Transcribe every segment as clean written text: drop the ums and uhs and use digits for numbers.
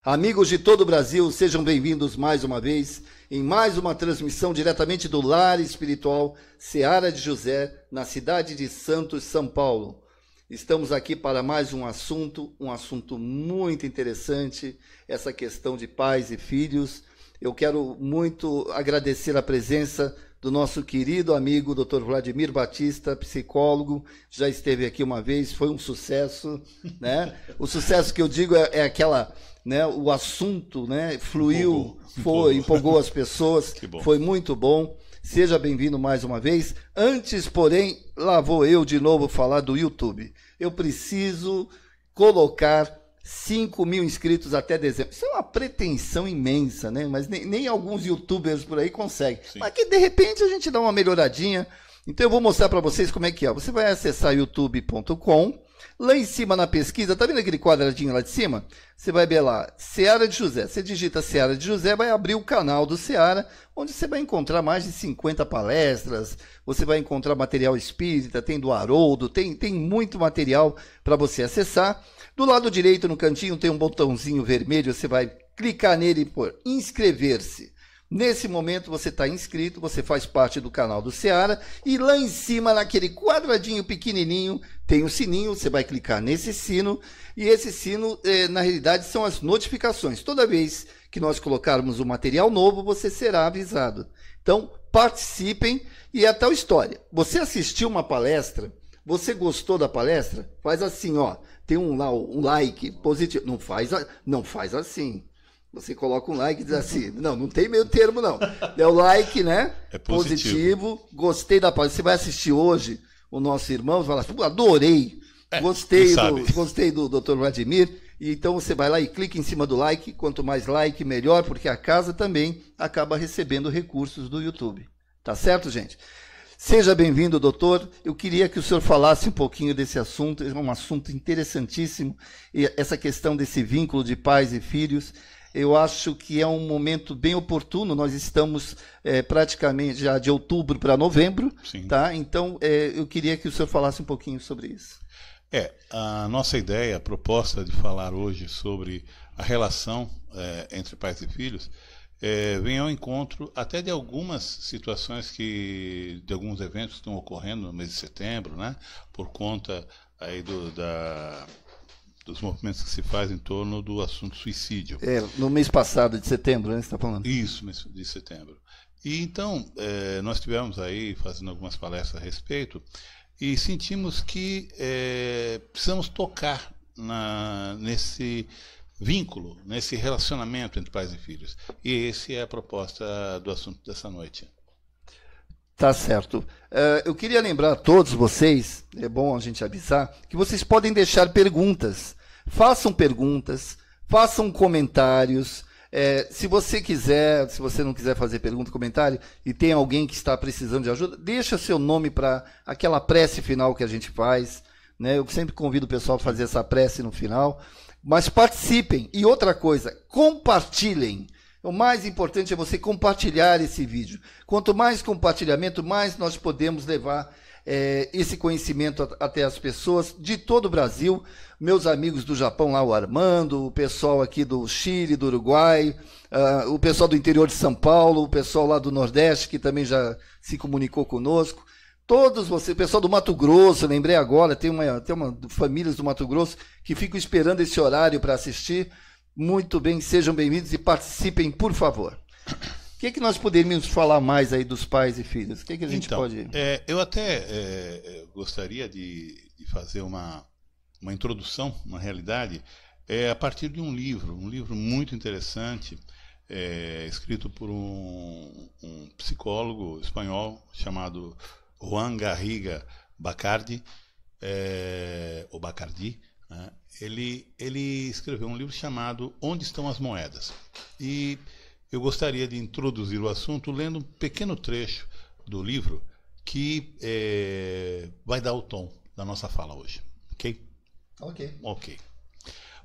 Amigos de todo o Brasil, sejam bem-vindos mais uma vez em mais uma transmissão diretamente do Lar Espiritual Seara de José, na cidade de Santos, São Paulo. Estamos aqui para mais um assunto muito interessante, essa questão de pais e filhos. Eu quero muito agradecer a presença do nosso querido amigo Dr. Vladimir Batista, psicólogo, já esteve aqui uma vez, foi um sucesso, né? O sucesso que eu digo é aquela, né, o assunto, né, fluiu, empolgou as pessoas, foi muito bom. Seja bem-vindo mais uma vez. Antes, porém, lá vou eu de novo falar do YouTube. Eu preciso colocar 5.000 inscritos até dezembro. Isso é uma pretensão imensa, né? Mas nem alguns youtubers por aí conseguem. Sim. Mas que de repente a gente dá uma melhoradinha. Então eu vou mostrar para vocês como é que é. Você vai acessar youtube.com. Lá em cima na pesquisa, tá vendo aquele quadradinho lá de cima? Você vai ver lá, Seara de José. Você digita Seara de José, vai abrir o canal do Seara, onde você vai encontrar mais de 50 palestras, você vai encontrar material espírita, tem do Haroldo, tem muito material para você acessar. Do lado direito, no cantinho, tem um botãozinho vermelho, você vai clicar nele e pôr inscrever-se. Nesse momento você está inscrito, você faz parte do canal do Seara, e lá em cima, naquele quadradinho pequenininho, tem o sininho, você vai clicar nesse sino, e esse sino, na realidade, são as notificações. Toda vez que nós colocarmos um material novo, você será avisado. Então, participem, e é a tal história. Você assistiu uma palestra, você gostou da palestra? Faz assim, ó, tem um like positivo. Não faz assim. Você coloca um like e diz assim, não tem meio termo não. É o like, né? É positivo. Gostei da palestra. Você vai assistir hoje o nosso irmão, vai falar, adorei, gostei do Dr. Vladimir. E então você vai lá e clica em cima do like. Quanto mais like, melhor, porque a casa também acaba recebendo recursos do YouTube. Tá certo, gente? Seja bem-vindo, doutor. Eu queria que o senhor falasse um pouquinho desse assunto. É um assunto interessantíssimo. E essa questão desse vínculo de pais e filhos. Eu acho que é um momento bem oportuno. Nós estamos praticamente já de outubro para novembro. Sim. Tá? Então, eu queria que o senhor falasse um pouquinho sobre isso. A nossa ideia, a proposta de falar hoje sobre a relação entre pais e filhos, vem ao encontro até de algumas situações de alguns eventos que estão ocorrendo no mês de setembro, né? Por conta aí dos movimentos que se faz em torno do assunto suicídio. No mês passado, de setembro, né, você está falando? Isso, mês de setembro. E então, nós tivemos aí fazendo algumas palestras a respeito e sentimos que precisamos tocar nesse vínculo, nesse relacionamento entre pais e filhos. E essa é a proposta do assunto dessa noite. Tá certo. Eu queria lembrar a todos vocês, é bom a gente avisar, que vocês podem deixar perguntas. Façam perguntas, façam comentários. Se você quiser, se você não quiser fazer pergunta, comentário, e tem alguém que está precisando de ajuda, deixa seu nome para aquela prece final que a gente faz. Né? Eu sempre convido o pessoal a fazer essa prece no final. Mas participem. E outra coisa, compartilhem. O mais importante é você compartilhar esse vídeo. Quanto mais compartilhamento, mais nós podemos levar esse conhecimento até as pessoas de todo o Brasil. Meus amigos do Japão, lá o Armando, o pessoal aqui do Chile, do Uruguai, o pessoal do interior de São Paulo, o pessoal lá do Nordeste, que também já se comunicou conosco. Todos vocês, o pessoal do Mato Grosso, lembrei agora, tem uma famílias do Mato Grosso que ficam esperando esse horário para assistir. Muito bem, sejam bem-vindos e participem, por favor. O que nós poderíamos falar mais aí dos pais e filhos? O que a gente pode... eu até gostaria de fazer uma introdução, na realidade, a partir de um livro muito interessante, escrito por um psicólogo espanhol chamado Juan Garriga Bacardi, ou Bacardi, né? Ele escreveu um livro chamado Onde Estão as Moedas? E eu gostaria de introduzir o assunto lendo um pequeno trecho do livro que vai dar o tom da nossa fala hoje. Ok? Ok.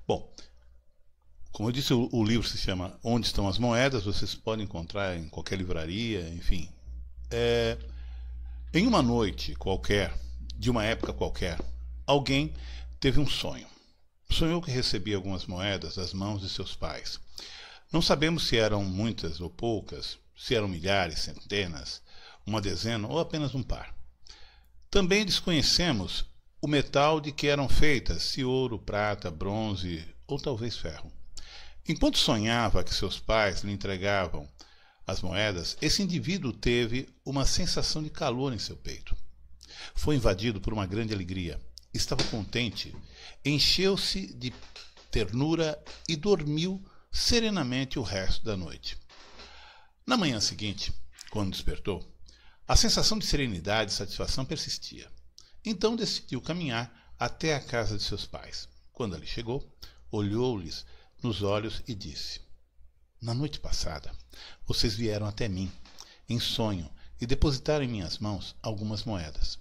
Bom, como eu disse, o livro se chama Onde Estão as Moedas? Vocês podem encontrar em qualquer livraria, enfim. Em uma noite qualquer, de uma época qualquer, alguém teve um sonho. sonhou que recebia algumas moedas das mãos de seus pais. Não sabemos se eram muitas ou poucas, se eram milhares, centenas, uma dezena ou apenas um par. Também desconhecemos o metal de que eram feitas, se ouro, prata, bronze ou talvez ferro. Enquanto sonhava que seus pais lhe entregavam as moedas, esse indivíduo teve uma sensação de calor em seu peito. Foi invadido por uma grande alegria. Estava contente, encheu-se de ternura e dormiu serenamente o resto da noite. Na manhã seguinte, quando despertou, a sensação de serenidade e satisfação persistia. Então decidiu caminhar até a casa de seus pais. Quando ali chegou, olhou-lhes nos olhos e disse: na noite passada, vocês vieram até mim, em sonho, e depositaram em minhas mãos algumas moedas.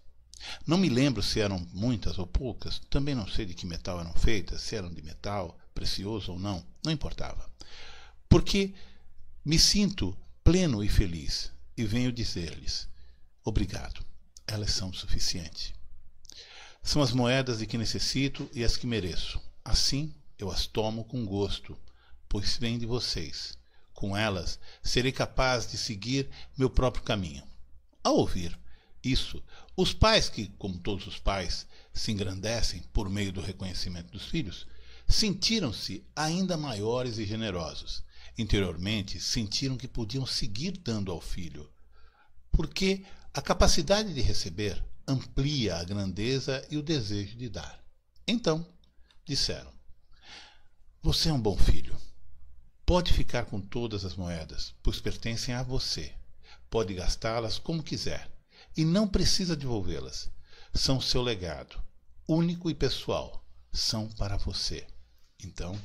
Não me lembro se eram muitas ou poucas, também não sei de que metal eram feitas, se eram de metal, precioso ou não, não importava. Porque me sinto pleno e feliz, e venho dizer-lhes: obrigado, elas são suficientes. São as moedas de que necessito e as que mereço. Assim, eu as tomo com gosto, pois vêm de vocês. Com elas, serei capaz de seguir meu próprio caminho. Ao ouvir isso, os pais que, como todos os pais, se engrandecem por meio do reconhecimento dos filhos, sentiram-se ainda maiores e generosos. Interiormente, sentiram que podiam seguir dando ao filho, porque a capacidade de receber amplia a grandeza e o desejo de dar. Então, disseram: você é um bom filho. Pode ficar com todas as moedas, pois pertencem a você. Pode gastá-las como quiser, e não precisa devolvê-las. São seu legado, único e pessoal. São para você. Então,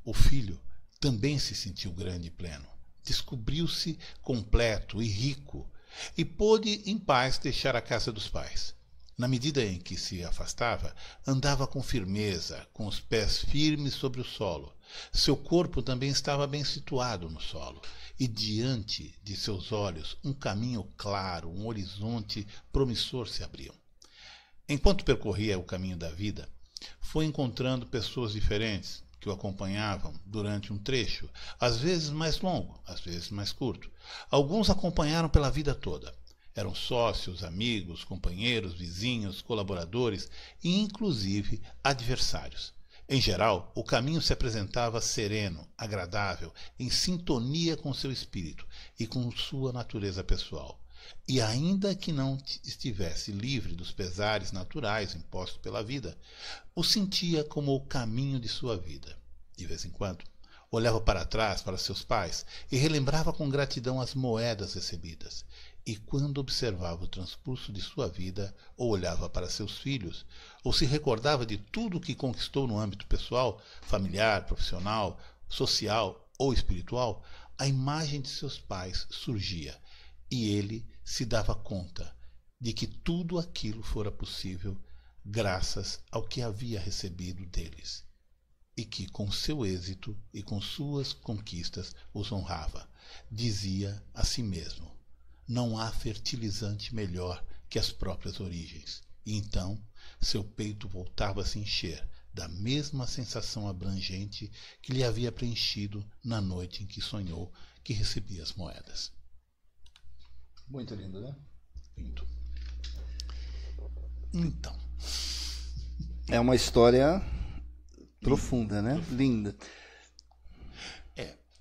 o filho também se sentiu grande e pleno. Descobriu-se completo e rico, e pôde em paz deixar a casa dos pais. Na medida em que se afastava, andava com firmeza, com os pés firmes sobre o solo. Seu corpo também estava bem situado no solo, e diante de seus olhos um caminho claro, um horizonte promissor se abriam. Enquanto percorria o caminho da vida, foi encontrando pessoas diferentes que o acompanhavam durante um trecho, às vezes mais longo, às vezes mais curto. Alguns acompanharam pela vida toda. Eram sócios, amigos, companheiros, vizinhos, colaboradores e, inclusive, adversários. Em geral, o caminho se apresentava sereno, agradável, em sintonia com seu espírito e com sua natureza pessoal. E ainda que não estivesse livre dos pesares naturais impostos pela vida, o sentia como o caminho de sua vida. De vez em quando, olhava para trás, para seus pais, e relembrava com gratidão as moedas recebidas. E quando observava o transcurso de sua vida, ou olhava para seus filhos, ou se recordava de tudo o que conquistou no âmbito pessoal, familiar, profissional, social ou espiritual, a imagem de seus pais surgia, e ele se dava conta de que tudo aquilo fora possível graças ao que havia recebido deles, e que com seu êxito e com suas conquistas os honrava. Dizia a si mesmo: não há fertilizante melhor que as próprias origens. E então seu peito voltava a se encher da mesma sensação abrangente que lhe havia preenchido na noite em que sonhou que recebia as moedas. Muito lindo, né? Lindo. Então. É uma história profunda, né? Linda.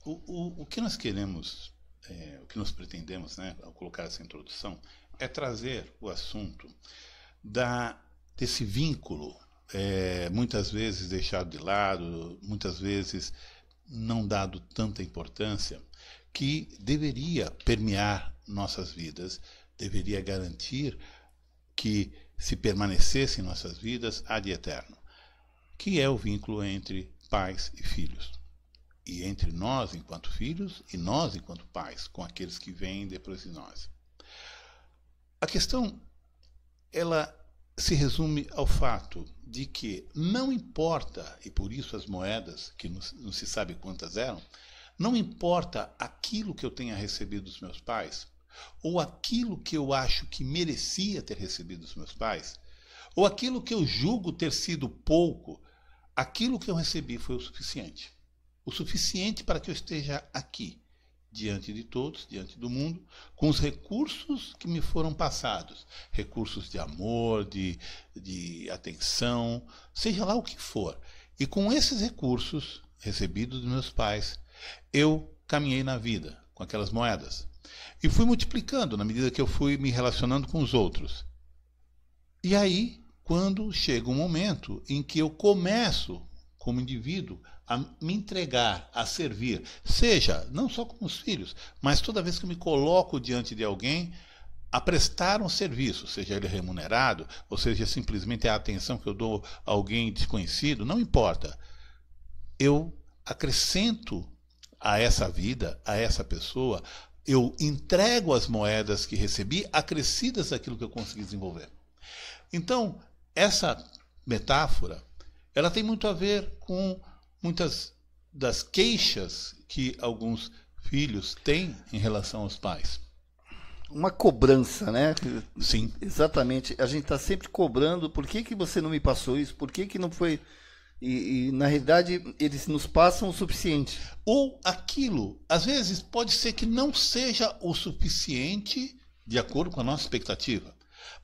O que nós queremos, o que nós pretendemos, né, ao colocar essa introdução, é trazer o assunto desse vínculo, muitas vezes deixado de lado, muitas vezes não dado tanta importância, que deveria permear nossas vidas, deveria garantir que se permanecesse em nossas vidas ad eterno, que é o vínculo entre pais e filhos. E entre nós enquanto filhos e nós enquanto pais, com aqueles que vêm depois de nós. A questão, ela se resume ao fato de que não importa, e por isso as moedas, que não se sabe quantas eram, não importa aquilo que eu tenha recebido dos meus pais, ou aquilo que eu acho que merecia ter recebido dos meus pais, ou aquilo que eu julgo ter sido pouco, aquilo que eu recebi foi o suficiente. O suficiente para que eu esteja aqui, diante de todos, diante do mundo, com os recursos que me foram passados. Recursos de amor, de atenção, seja lá o que for. E com esses recursos recebidos dos meus pais, eu caminhei na vida com aquelas moedas. E fui multiplicando na medida que eu fui me relacionando com os outros. E aí, quando chega um momento em que eu começo, como indivíduo, a me entregar, a servir, seja, não só com os filhos, mas toda vez que eu me coloco diante de alguém, a prestar um serviço, seja ele remunerado, ou seja simplesmente a atenção que eu dou a alguém desconhecido, não importa. Eu acrescento a essa vida, a essa pessoa, eu entrego as moedas que recebi, acrescidas daquilo que eu consegui desenvolver. Então, essa metáfora, ela tem muito a ver com muitas das queixas que alguns filhos têm em relação aos pais. Uma cobrança, né? Sim. Exatamente. A gente está sempre cobrando, por que que você não me passou isso? Por que que não foi... E, na realidade, eles nos passam o suficiente. Ou aquilo, às vezes, pode ser que não seja o suficiente de acordo com a nossa expectativa.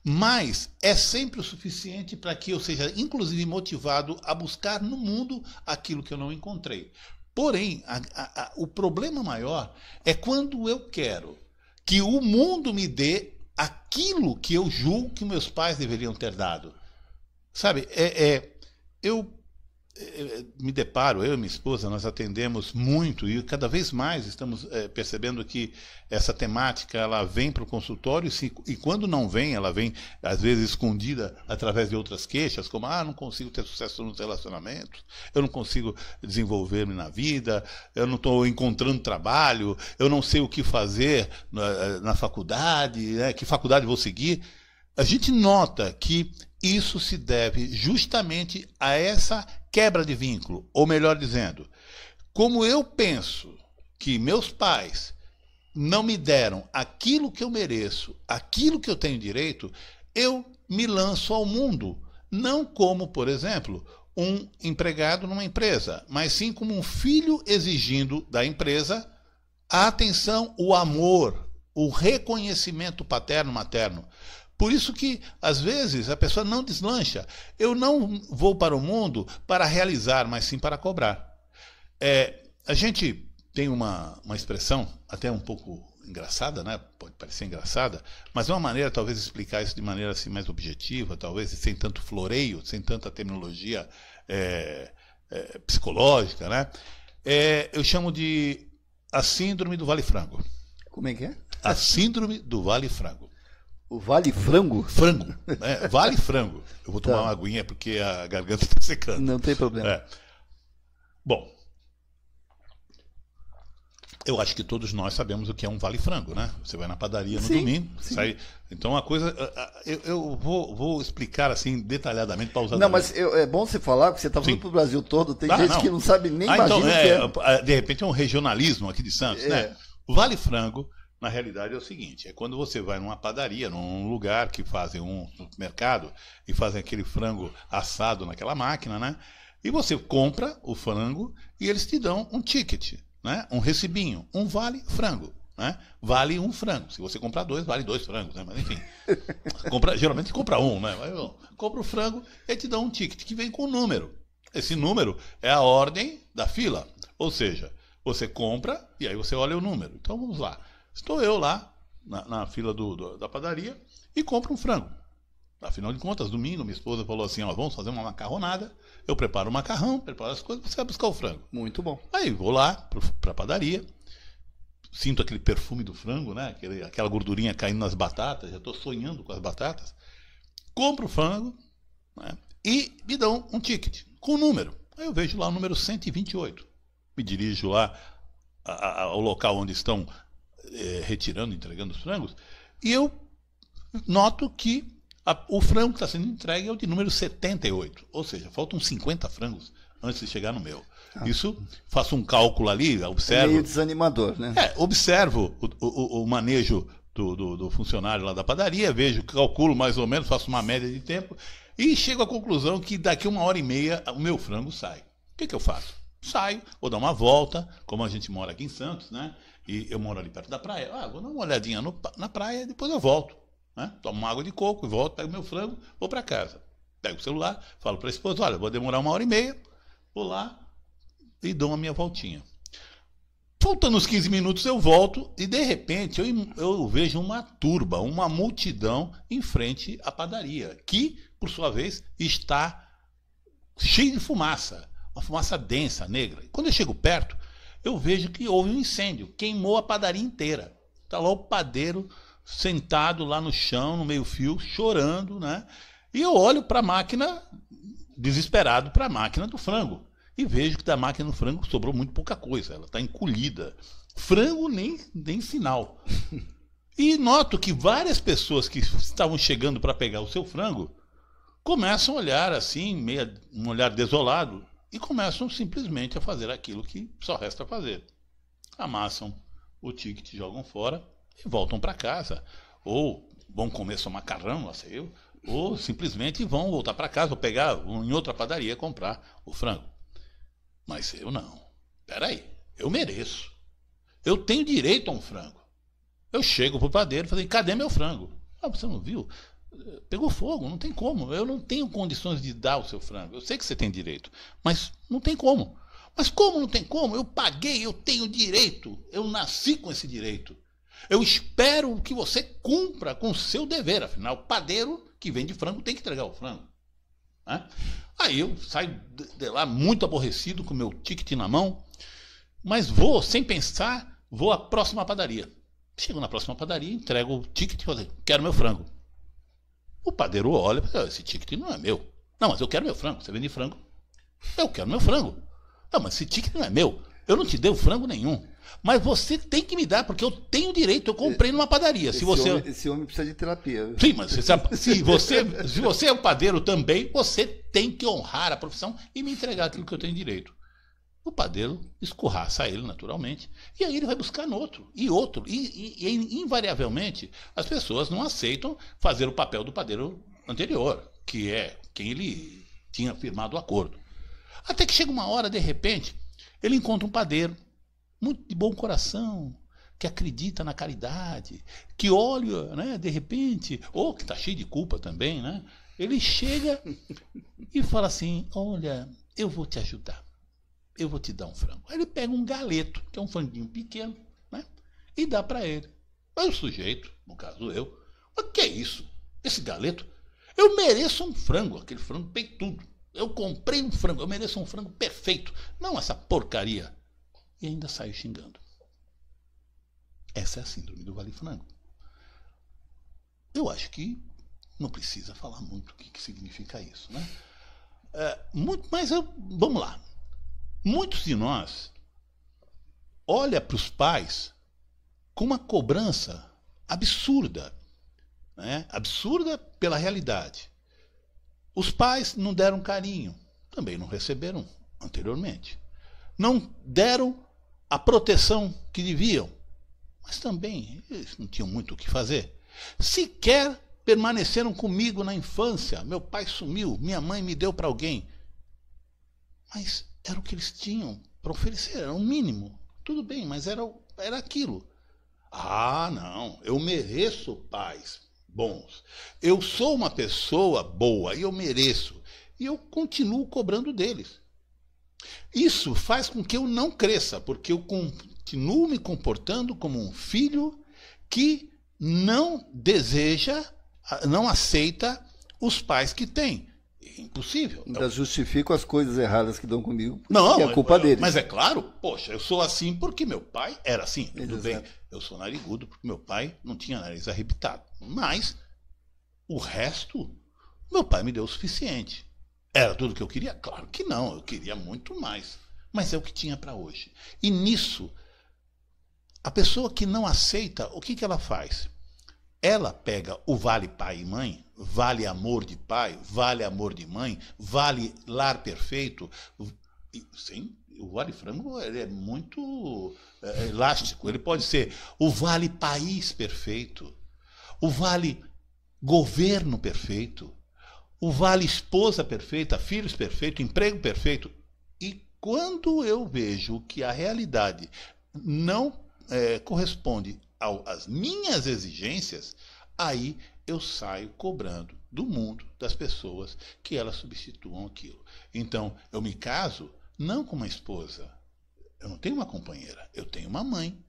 Mas é sempre o suficiente para que eu seja, inclusive, motivado a buscar no mundo aquilo que eu não encontrei. Porém, o problema maior é quando eu quero que o mundo me dê aquilo que eu julgo que meus pais deveriam ter dado. Sabe, eu me deparo, eu e minha esposa, nós atendemos muito e cada vez mais estamos percebendo que essa temática ela vem para o consultório e quando não vem, ela vem às vezes escondida através de outras queixas, como não consigo ter sucesso nos relacionamentos, eu não consigo desenvolver-me na vida, eu não estou encontrando trabalho, eu não sei o que fazer na faculdade, né? Que faculdade vou seguir. A gente nota que isso se deve justamente a essa quebra de vínculo, ou melhor dizendo, como eu penso que meus pais não me deram aquilo que eu mereço, aquilo que eu tenho direito, eu me lanço ao mundo, não como, por exemplo, um empregado numa empresa, mas sim como um filho exigindo da empresa a atenção, o amor, o reconhecimento paterno-materno. Por isso que, às vezes, a pessoa não deslancha. Eu não vou para o mundo para realizar, mas sim para cobrar. A gente tem uma expressão até um pouco engraçada, né? Pode parecer engraçada, mas é uma maneira, talvez, de explicar isso de maneira assim, mais objetiva, talvez sem tanto floreio, sem tanta terminologia psicológica, né? Eu chamo de a síndrome do vale-frango. Como é que é? A síndrome do vale-frango. O vale-frango? Frango, né? Vale-frango. Eu vou tomar uma aguinha porque a garganta está secando. Não tem problema. Bom, eu acho que todos nós sabemos o que é um vale-frango, né? Você vai na padaria no domingo, sai... Então a coisa... Eu vou explicar assim detalhadamente, pausadamente. Não, mas é bom você falar, porque você está falando para o Brasil todo, tem gente que não sabe nem imagina então, o que é. De repente é um regionalismo aqui de Santos, né? O vale-frango, na realidade, é o seguinte, é quando você vai numa padaria, num lugar que fazem um supermercado e fazem aquele frango assado naquela máquina, né? E você compra o frango e eles te dão um ticket, né? Um recibinho, um vale-frango, né? Vale um frango. Se você comprar dois, vale 2 frangos, né? Mas enfim, geralmente compra um, né? Compra o frango e te dão um ticket que vem com um número. Esse número é a ordem da fila, ou seja, você compra e aí você olha o número. Então vamos lá. Estou eu lá na fila da padaria e compro um frango. Afinal de contas, domingo, minha esposa falou assim, vamos fazer uma macarronada. Eu preparo o macarrão, preparo as coisas, você vai buscar o frango. Muito bom. Aí vou lá para a padaria, sinto aquele perfume do frango, né? Aquela gordurinha caindo nas batatas, já estou sonhando com as batatas. Compro o frango, né? E me dão um ticket com o número. Aí eu vejo lá o número 128. Me dirijo lá ao local onde estão retirando, entregando os frangos, e eu noto que o frango que está sendo entregue é o de número 78, ou seja, faltam 50 frangos antes de chegar no meu. Isso, faço um cálculo ali, observo... É meio desanimador, né? Observo o manejo do funcionário lá da padaria, vejo, calculo mais ou menos, faço uma média de tempo, E chego à conclusão que daqui 1h30 o meu frango sai. O que eu faço? Saio, vou dar uma volta, como a gente mora aqui em Santos, né? E eu moro ali perto da praia. Vou dar uma olhadinha na praia e depois eu volto. Né? Tomo uma água de coco e volto, pego meu frango, vou para casa. Pego o celular, falo para a esposa, olha, vou demorar 1h30, vou lá e dou a minha voltinha. Faltando uns 15 minutos eu volto e de repente eu vejo uma turba, uma multidão em frente à padaria, que, por sua vez, está cheia de fumaça, uma fumaça densa, negra. E quando eu chego perto, eu vejo que houve um incêndio, queimou a padaria inteira. Está lá o padeiro sentado lá no chão, no meio-fio, chorando, né? E eu olho para a máquina, desesperado para a máquina do frango. E vejo que da máquina do frango sobrou muito pouca coisa. Ela está encolhida. Frango nem sinal. E noto que várias pessoas que estavam chegando para pegar o seu frango começam a olhar assim, um olhar desolado, e começam simplesmente a fazer aquilo que só resta fazer. Amassam o ticket, jogam fora e voltam para casa. Ou vão comer seu macarrão, não sei eu, ou simplesmente vão voltar para casa, ou pegar em outra padaria comprar o frango. Mas eu não. Peraí, eu mereço. Eu tenho direito a um frango. Eu chego pro padeiro e falo, cadê meu frango? Você não viu? Pegou fogo, não tem como. Eu não tenho condições de dar o seu frango. Eu sei que você tem direito, mas não tem como. Mas como não tem como? Eu paguei, eu tenho direito. Eu nasci com esse direito. Eu espero que você cumpra com o seu dever. Afinal, o padeiro que vende frango tem que entregar o frango. Né? Aí eu saio de lá muito aborrecido com o meu ticket na mão, mas vou, sem pensar, vou à próxima padaria. Chego na próxima padaria, entrego o ticket e falo, quero meu frango. O padeiro olha e fala, esse ticket não é meu. Não, mas eu quero meu frango. Você vende frango? Eu quero meu frango. Não, mas esse ticket não é meu. Eu não te dei frango nenhum. Mas você tem que me dar, porque eu tenho direito. Eu comprei numa padaria. Esse homem precisa de terapia. Sim, mas se você é um padeiro também, você tem que honrar a profissão e me entregar aquilo que eu tenho direito. O padeiro escorraça ele, naturalmente, e aí ele vai buscar no outro, e outro. E invariavelmente, as pessoas não aceitam fazer o papel do padeiro anterior, que é quem ele tinha firmado o acordo. Até que chega uma hora, de repente, ele encontra um padeiro, muito de bom coração, que acredita na caridade, que olha, né, de repente, ou que está cheio de culpa também, né? Ele chega e fala assim, olha, eu vou te ajudar. Eu vou te dar um frango. Aí ele pega um galeto, que é um franguinho pequeno, né? E dá para ele. Aí o sujeito, no caso eu, o que é isso? Esse galeto? Eu mereço um frango, aquele frango peitudo. Eu comprei um frango, eu mereço um frango perfeito. Não essa porcaria. E ainda saio xingando. Essa é a síndrome do Vale Frango. Eu acho que não precisa falar muito o que significa isso, né? Vamos lá. Muitos de nós olham para os pais com uma cobrança absurda, né? Absurda pela realidade. Os pais não deram carinho, também não receberam anteriormente. Não deram a proteção que deviam, mas também eles não tinham muito o que fazer. Sequer permaneceram comigo na infância. Meu pai sumiu, minha mãe me deu para alguém. Mas era o que eles tinham para oferecer, era o mínimo. Tudo bem, mas era aquilo. Ah, não, eu mereço pais bons. Eu sou uma pessoa boa e eu mereço. E eu continuo cobrando deles. Isso faz com que eu não cresça, porque eu continuo me comportando como um filho que não deseja, não aceita os pais que tem. É impossível. Ainda justifico as coisas erradas que dão comigo, não, que é a culpa deles. Mas é claro, poxa, eu sou assim porque meu pai era assim. Tudo bem, eu sou narigudo porque meu pai não tinha nariz arrebitado. Mas o resto, meu pai me deu o suficiente. Era tudo que eu queria? Claro que não, eu queria muito mais. Mas é o que tinha para hoje. E nisso, a pessoa que não aceita, o que ela faz? Ela pega o vale pai e mãe, vale amor de pai, vale amor de mãe, vale lar perfeito. Sim, o vale frango ele é muito elástico. Ele pode ser o vale país perfeito, o vale governo perfeito, o vale esposa perfeita, filhos perfeitos, emprego perfeito. E quando eu vejo que a realidade não corresponde às minhas exigências, aí eu saio cobrando do mundo, das pessoas, que elas substituam aquilo. Então, eu me caso não com uma esposa. Eu não tenho uma companheira, eu tenho uma mãe.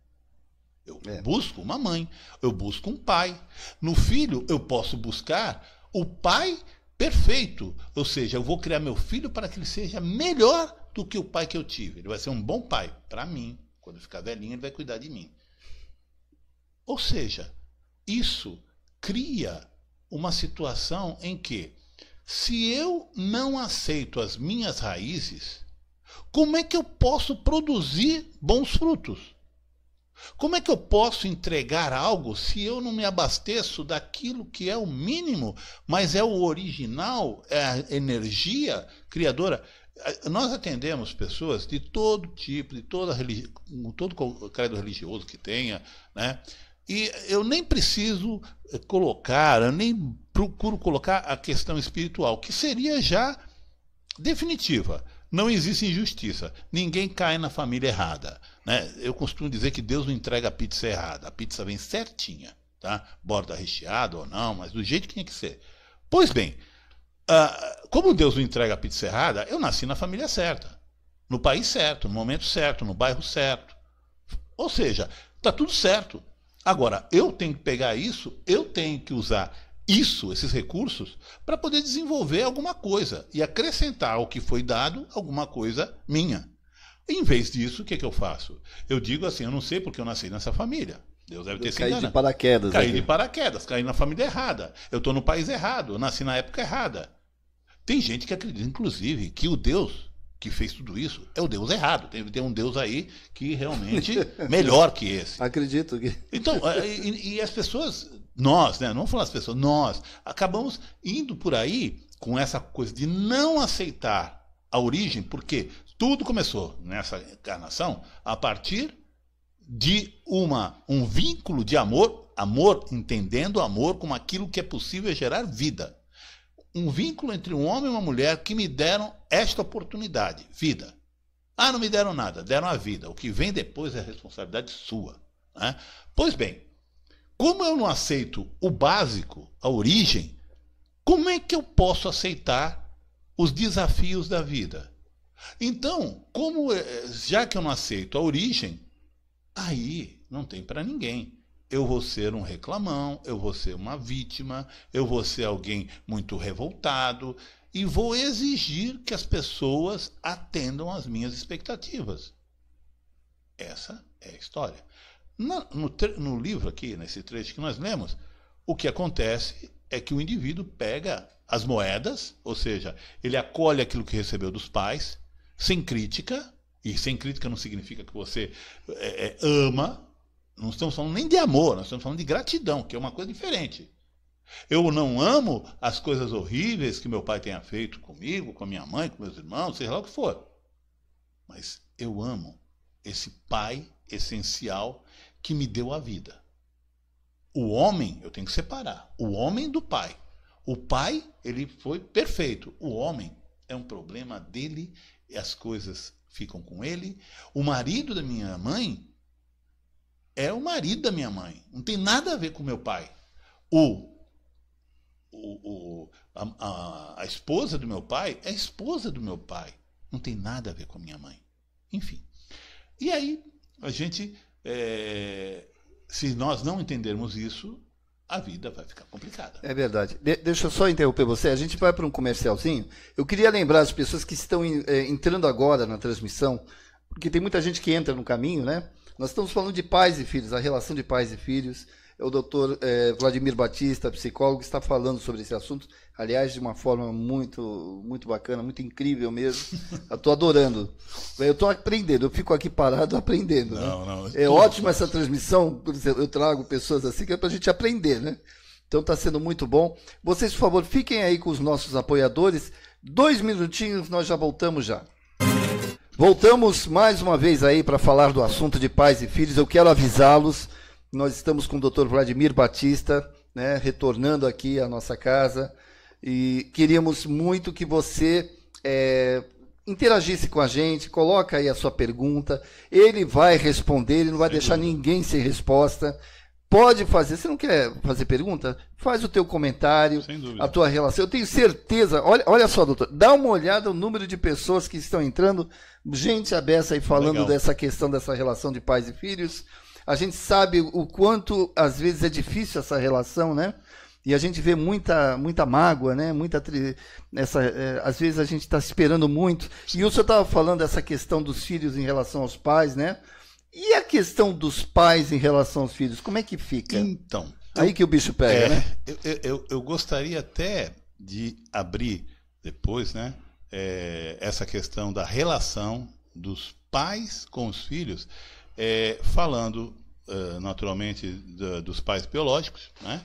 Eu busco uma mãe, eu busco um pai. No filho, eu posso buscar o pai perfeito. Ou seja, eu vou criar meu filho para que ele seja melhor do que o pai que eu tive. Ele vai ser um bom pai para mim. Quando eu ficar velhinho, ele vai cuidar de mim. Ou seja, isso cria uma situação em que, se eu não aceito as minhas raízes, como é que eu posso produzir bons frutos? Como é que eu posso entregar algo se eu não me abasteço daquilo que é o mínimo, mas é o original, é a energia criadora? Nós atendemos pessoas de todo tipo, de todo credo religioso que tenha, né? E eu nem preciso colocar, eu nem procuro colocar a questão espiritual, que seria já definitiva. Não existe injustiça. Ninguém cai na família errada, né? Eu costumo dizer que Deus não entrega a pizza errada. A pizza vem certinha, tá? Borda recheada ou não, mas do jeito que tinha que ser. Pois bem, como Deus não entrega a pizza errada, eu nasci na família certa, no país certo, no momento certo, no bairro certo. Ou seja, está tudo certo. Agora, eu tenho que pegar isso, eu tenho que usar esses recursos, para poder desenvolver alguma coisa e acrescentar ao que foi dado alguma coisa minha. Em vez disso, o que eu faço? Eu digo assim, eu não sei porque eu nasci nessa família. Deus deve ter sido enganado. Caí de paraquedas. Caí de paraquedas, caí na família errada. Eu estou no país errado, eu nasci na época errada. Tem gente que acredita, inclusive, que o Deus que fez tudo isso é o Deus errado. Tem um Deus aí que realmente melhor que esse. Acredito que... Então, e as pessoas... Nós, né? Não vamos falar as pessoas, nós acabamos indo por aí com essa coisa de não aceitar a origem, porque tudo começou nessa encarnação a partir de um vínculo de amor, entendendo amor como aquilo que é possível gerar vida. Um vínculo entre um homem e uma mulher que me deram esta oportunidade, vida. Ah, não me deram nada, deram a vida. O que vem depois é responsabilidade sua, né? Pois bem, como eu não aceito o básico, a origem, como é que eu posso aceitar os desafios da vida? Então, já que eu não aceito a origem, aí não tem para ninguém. Eu vou ser um reclamão, eu vou ser uma vítima, eu vou ser alguém muito revoltado e vou exigir que as pessoas atendam às minhas expectativas. Essa é a história. No livro aqui, nesse trecho que nós lemos, o que acontece é que o indivíduo pega as moedas, ou seja, ele acolhe aquilo que recebeu dos pais, sem crítica, e sem crítica não significa que você ama, não estamos falando nem de amor, nós estamos falando de gratidão, que é uma coisa diferente. Eu não amo as coisas horríveis que meu pai tenha feito comigo, com a minha mãe, com meus irmãos, seja lá o que for. Mas eu amo esse pai essencial que me deu a vida. O homem, eu tenho que separar. O homem do pai. O pai, ele foi perfeito. O homem é um problema dele e as coisas ficam com ele. O marido da minha mãe é o marido da minha mãe. Não tem nada a ver com meu pai. A esposa do meu pai é a esposa do meu pai. Não tem nada a ver com a minha mãe. Enfim. E aí, a gente... se nós não entendermos isso, a vida vai ficar complicada. É verdade. Deixa eu só interromper você. A gente vai para um comercialzinho. Eu queria lembrar as pessoas que estão entrando agora na transmissão, porque tem muita gente que entra no caminho, né? Nós estamos falando de pais e filhos, a relação de pais e filhos. O doutor Vladimir Batista, psicólogo, está falando sobre esse assunto, aliás, de uma forma muito, muito bacana, muito incrível mesmo. Eu estou adorando. Eu estou aprendendo, eu fico aqui parado aprendendo. Não, é ótima essa transmissão, eu trago pessoas assim que é para a gente aprender, né? Então está sendo muito bom. Vocês, por favor, fiquem aí com os nossos apoiadores. 2 minutinhos, nós já voltamos já. Voltamos mais uma vez aí para falar do assunto de pais e filhos. Eu quero avisá-los. Nós estamos com o Dr. Vladimir Batista, né, retornando aqui à nossa casa. E queríamos muito que você interagisse com a gente, coloca aí a sua pergunta, ele vai responder, ele não vai deixar ninguém sem resposta. Pode fazer, você não quer fazer pergunta? Faz o teu comentário, a tua relação. Eu tenho certeza, olha só, doutor, dá uma olhada no número de pessoas que estão entrando, gente abessa aí falando dessa questão, dessa relação de pais e filhos. A gente sabe o quanto, às vezes, é difícil essa relação, né? E a gente vê muita mágoa, né? Às vezes a gente está esperando muito. E o senhor estava falando dessa questão dos filhos em relação aos pais, né? E a questão dos pais em relação aos filhos, como é que fica? Então, aí que o bicho pega, né? Eu gostaria até de abrir depois, né? Essa questão da relação dos pais com os filhos, falando naturalmente dos pais biológicos, né?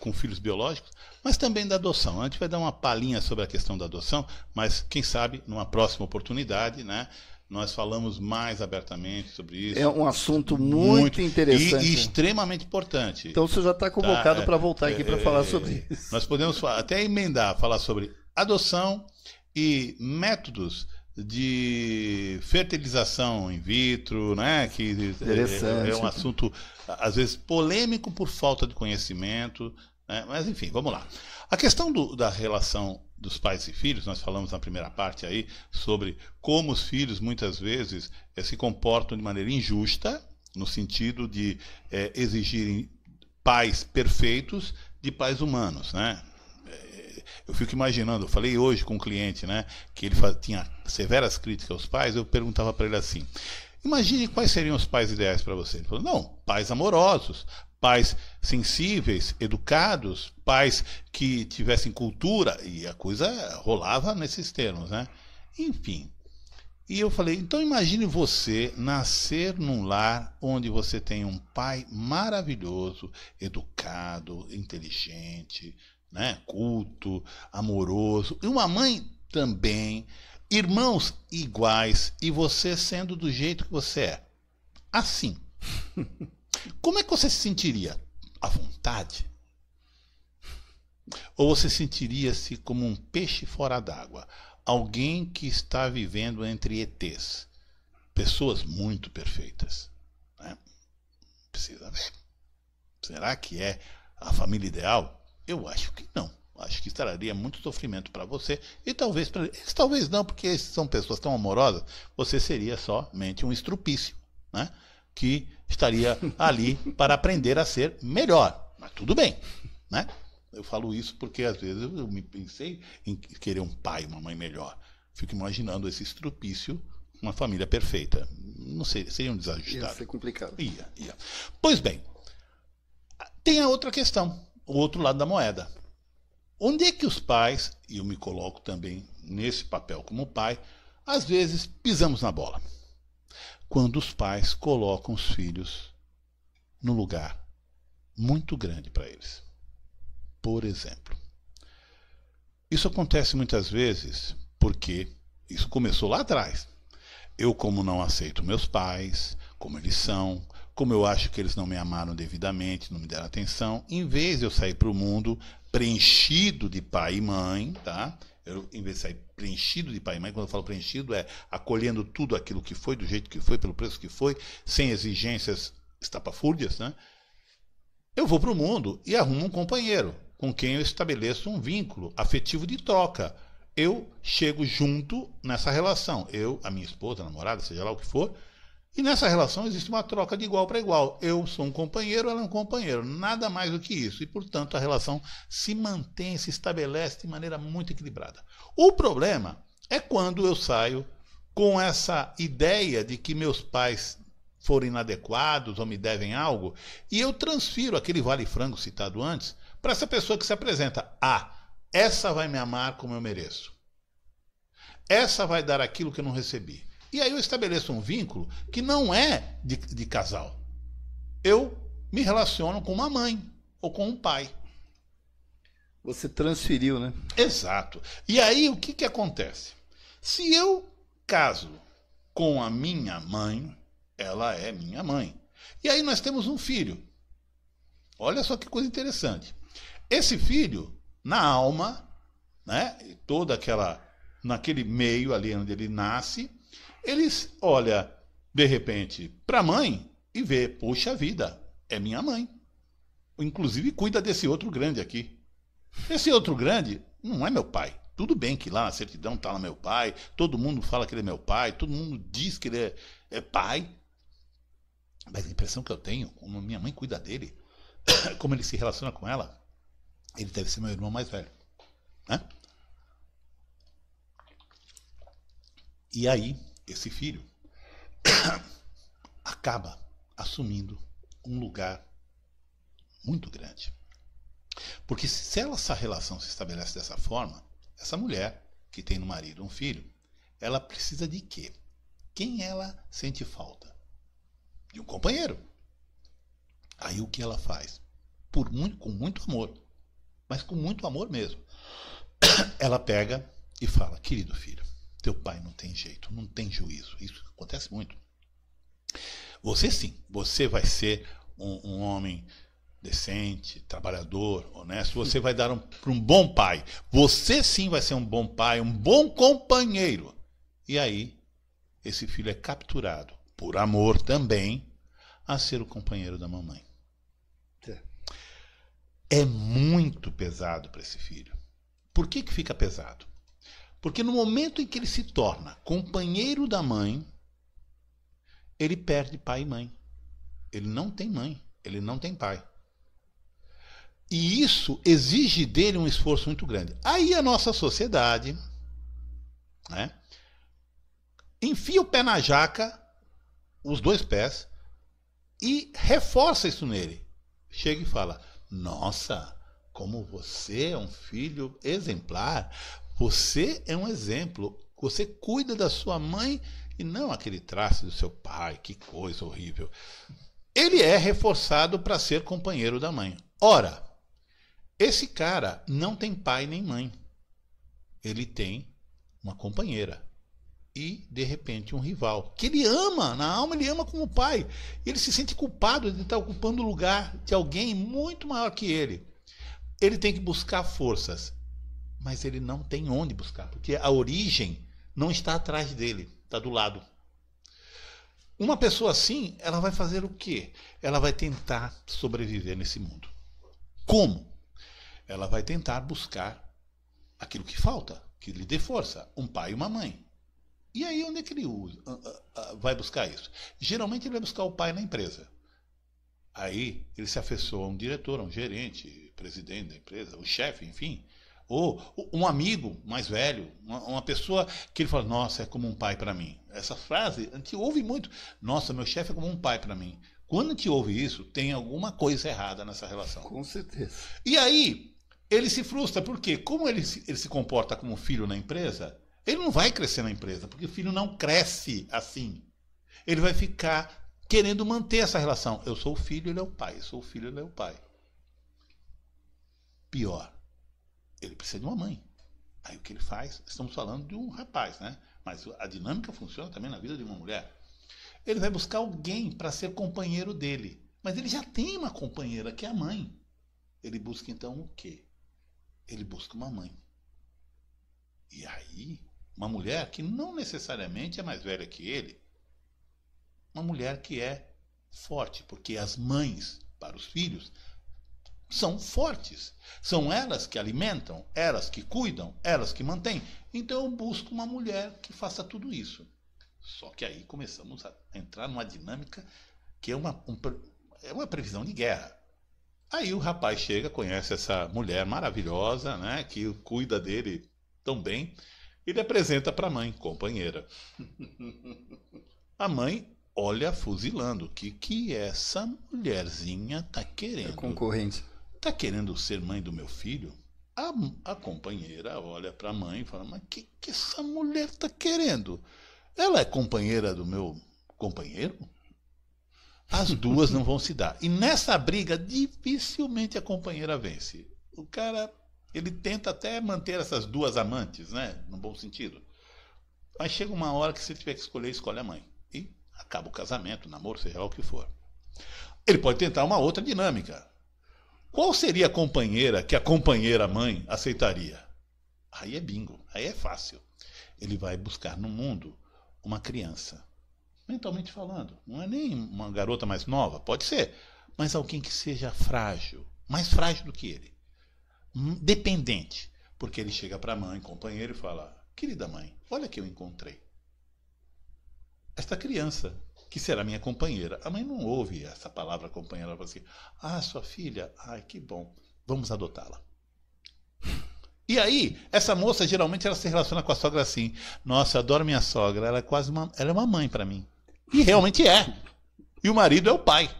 Com filhos biológicos, mas também da adoção. A gente vai dar uma palhinha sobre a questão da adoção, mas quem sabe numa próxima oportunidade, né? Nós falamos mais abertamente sobre isso. É um assunto muito interessante. E extremamente importante. Então você já está convocado para voltar aqui para falar sobre isso. Nós podemos até emendar, falar sobre adoção e métodos de fertilização in vitro, né? Que é um assunto, às vezes, polêmico por falta de conhecimento, né? Mas, enfim, vamos lá. A questão da relação dos pais e filhos, nós falamos na primeira parte aí sobre como os filhos muitas vezes se comportam de maneira injusta, no sentido de exigirem pais perfeitos de pais humanos, né? Eu fico imaginando, eu falei hoje com um cliente, né, que ele tinha severas críticas aos pais, eu perguntava para ele assim, imagine quais seriam os pais ideais para você. Ele falou, não, pais amorosos, pais sensíveis, educados, pais que tivessem cultura, e a coisa rolava nesses termos, né? Enfim. E eu falei, então imagine você nascer num lar onde você tem um pai maravilhoso, educado, inteligente, né? Culto, amoroso, e uma mãe também, irmãos iguais, e você sendo do jeito que você é. Assim. Como é que você se sentiria? À vontade? Ou você sentiria-se como um peixe fora d'água? Alguém que está vivendo entre ETs. Pessoas muito perfeitas. Né? Precisa ver. Será que é a família ideal? Eu acho que não. Acho que traria muito sofrimento para você e talvez para eles. Talvez não, porque são pessoas tão amorosas. Você seria somente um estrupício, né? Que estaria ali para aprender a ser melhor. Mas tudo bem, né? Eu falo isso porque às vezes eu me pensei em querer um pai e uma mãe melhor. Fico imaginando esse estrupício, uma família perfeita. Não sei, seria um desajustado. Ia ser complicado. Ia. Pois bem, tem a outra questão, o outro lado da moeda. Onde é que os pais, e eu me coloco também nesse papel como pai, às vezes pisamos na bola? Quando os pais colocam os filhos no lugar muito grande para eles. Por exemplo, isso acontece muitas vezes porque isso começou lá atrás. Eu, como não aceito meus pais, como eles são, como eu acho que eles não me amaram devidamente, não me deram atenção, em vez de eu sair para o mundo preenchido de pai e mãe, tá? Em vez de sair preenchido de pai e mãe, quando eu falo preenchido, é acolhendo tudo aquilo que foi, do jeito que foi, pelo preço que foi, sem exigências estapafúrdias, né? Eu vou para o mundo e arrumo um companheiro, com quem eu estabeleço um vínculo afetivo de troca. Eu chego junto nessa relação. Eu, a minha esposa, a namorada, seja lá o que for, e nessa relação existe uma troca de igual para igual. Eu sou um companheiro, ela é um companheiro. Nada mais do que isso. E, portanto, a relação se mantém, se estabelece de maneira muito equilibrada. O problema é quando eu saio com essa ideia de que meus pais foram inadequados ou me devem algo, e eu transfiro aquele vale-frango citado antes para essa pessoa que se apresenta. Essa vai me amar como eu mereço. Essa vai dar aquilo que eu não recebi. E aí eu estabeleço um vínculo que não é de casal. Eu me relaciono com uma mãe ou com um pai. Você transferiu, né? Exato. E aí o que acontece? Se eu caso com a minha mãe, ela é minha mãe. E aí nós temos um filho. Olha só que coisa interessante. Esse filho, na alma, né? E toda aquela, naquele meio ali onde ele nasce, eles olham, de repente, para a mãe e vê, poxa vida, é minha mãe. Inclusive cuida desse outro grande aqui. Esse outro grande não é meu pai. Tudo bem que lá na certidão está lá meu pai, todo mundo fala que ele é meu pai, todo mundo diz que ele é pai. Mas a impressão que eu tenho, como minha mãe cuida dele, como ele se relaciona com ela, ele deve ser meu irmão mais velho. Né? E aí, esse filho acaba assumindo um lugar muito grande. Porque se essa relação se estabelece dessa forma, essa mulher que tem no marido um filho, ela precisa de quê? Quem ela sente falta? De um companheiro. Aí o que ela faz? Com muito amor, mas com muito amor mesmo. Ela pega e fala, querido filho, teu pai não tem jeito, não tem juízo. Isso acontece muito. Você sim, você vai ser um homem decente, trabalhador, honesto, você vai dar para um bom pai. Você sim vai ser um bom pai, um bom companheiro. E aí, esse filho é capturado, por amor também, a ser o companheiro da mamãe. É muito pesado para esse filho. Por que fica pesado? Porque no momento em que ele se torna companheiro da mãe, ele perde pai e mãe. Ele não tem mãe, ele não tem pai. E isso exige dele um esforço muito grande. Aí a nossa sociedade, né, enfia o pé na jaca, os dois pés, e reforça isso nele. Chega e fala, nossa, como você é um filho exemplar, você é um exemplo, você cuida da sua mãe e não aquele traço do seu pai, que coisa horrível. Ele é reforçado para ser companheiro da mãe. Ora, esse cara não tem pai nem mãe. Ele tem uma companheira. E, de repente, um rival. Que ele ama, na alma ele ama como pai. Ele se sente culpado de estar ocupando o lugar de alguém muito maior que ele. Ele tem que buscar forças. Mas ele não tem onde buscar. Porque a origem não está atrás dele. Está do lado. Uma pessoa assim, ela vai fazer o quê? Ela vai tentar sobreviver nesse mundo. Como? Ela vai tentar buscar aquilo que falta, que lhe dê força, um pai e uma mãe. E aí onde é que ele vai buscar isso? Geralmente ele vai buscar o pai na empresa. Aí ele se afeiçoa a um diretor, a um gerente, presidente da empresa, o chefe, enfim. Ou um amigo mais velho, uma pessoa que ele fala, nossa, é como um pai para mim. Essa frase, a gente ouve muito, nossa, meu chefe é como um pai para mim. Quando a gente ouve isso, tem alguma coisa errada nessa relação. Com certeza. E aí, ele se frustra, porque como ele se comporta como filho na empresa, ele não vai crescer na empresa, porque o filho não cresce assim. Ele vai ficar querendo manter essa relação. Eu sou o filho, ele é o pai. Eu sou o filho, ele é o pai. Pior, ele precisa de uma mãe. Aí o que ele faz? Estamos falando de um rapaz, né? Mas a dinâmica funciona também na vida de uma mulher. Ele vai buscar alguém para ser companheiro dele. Mas ele já tem uma companheira, que é a mãe. Ele busca então o quê? Ele busca uma mãe. E aí, uma mulher que não necessariamente é mais velha que ele. Uma mulher que é forte, porque as mães, para os filhos, são fortes. São elas que alimentam, elas que cuidam, elas que mantêm. Então eu busco uma mulher que faça tudo isso. Só que aí começamos a entrar numa dinâmica que é uma previsão de guerra. Aí o rapaz chega, conhece essa mulher maravilhosa, né, que cuida dele tão bem, e lhe apresenta para a mãe, companheira. A mãe olha fuzilando. O que essa mulherzinha tá querendo? É concorrente. Tá querendo ser mãe do meu filho? A companheira olha para a mãe e fala, mas que essa mulher tá querendo? Ela é companheira do meu companheiro? As duas não vão se dar. E nessa briga, dificilmente a companheira vence. O cara, ele tenta até manter essas duas amantes, né? No bom sentido. Mas chega uma hora que se tiver que escolher, escolhe a mãe. E acaba o casamento, o namoro, seja lá o que for. Ele pode tentar uma outra dinâmica. Qual seria a companheira que a companheira mãe aceitaria? Aí é bingo, aí é fácil. Ele vai buscar no mundo uma criança, mentalmente falando. Não é nem uma garota mais nova, pode ser, mas alguém que seja frágil, mais frágil do que ele. Dependente. Porque ele chega para a mãe, companheiro, e fala: querida mãe, olha que eu encontrei. Esta criança, que será minha companheira. A mãe não ouve essa palavra companheira. Ela fala assim: ah, sua filha, ai, que bom, vamos adotá-la. E aí, essa moça, geralmente, ela se relaciona com a sogra assim: nossa, eu adoro minha sogra, ela é uma mãe para mim. E realmente é. E o marido é o pai.